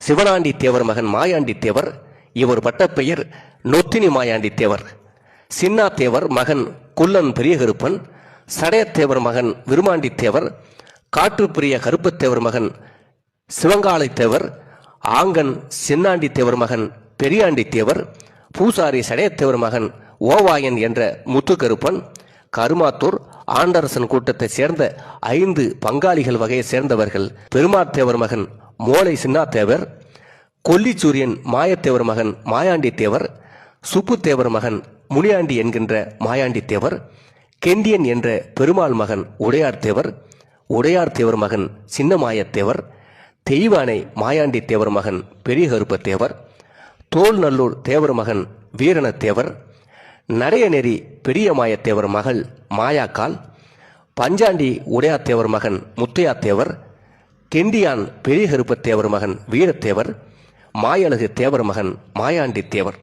சிவனாண்டி தேவர் மகன் மாயாண்டி தேவர். இவர் பட்டப்பெயர் நொத்தினி மாயாண்டி தேவர். சின்னா தேவர் மகன் குள்ளன் பெரியகருப்பன். சடையத்தேவர் மகன் விருமாண்டி தேவர். காற்றுப்பிரிய கருப்பத்தேவர் மகன் சிவங்காலை தேவர். ஆங்கன் சின்னாண்டி தேவர் மகன் பெரியாண்டி தேவர். பூசாரி சடையத்தேவர் மகன் ஓவாயன் என்ற முத்துக்கருப்பன். கருமாத்தூர் ஆண்டரசன் கூட்டத்தை சேர்ந்த 5 பங்காளிகள் வகையை சேர்ந்தவர்கள் பெருமாத்தேவர் மகன் மோளை சின்னாத்தேவர். கொல்லிச்சூரியன் மாயத்தேவர் மகன் மாயாண்டி தேவர். சுப்புத்தேவர் மகன் முனியாண்டி என்கின்ற மாயாண்டி தேவர். கெண்டியன் என்ற பெருமாள் மகன் உடையார் தேவர். உடையார் தேவர் மகன் சின்ன மாயத்தேவர். தெய்வானை மாயாண்டி தேவர் மகன் பெரிய கருப்பத்தேவர். தோல்நல்லூர் தேவர் மகன் வீரணத்தேவர். நடையநெறி பெரிய மாயத்தேவர் மகள் மாயாக்கால். பஞ்சாண்டி உடையாத்தேவர் மகன் முத்தையாத்தேவர். கெண்டியான் பெரிய கருப்பத்தேவர் மகன் வீரத்தேவர். மாயழகு தேவர் மகன் மாயாண்டி தேவர்.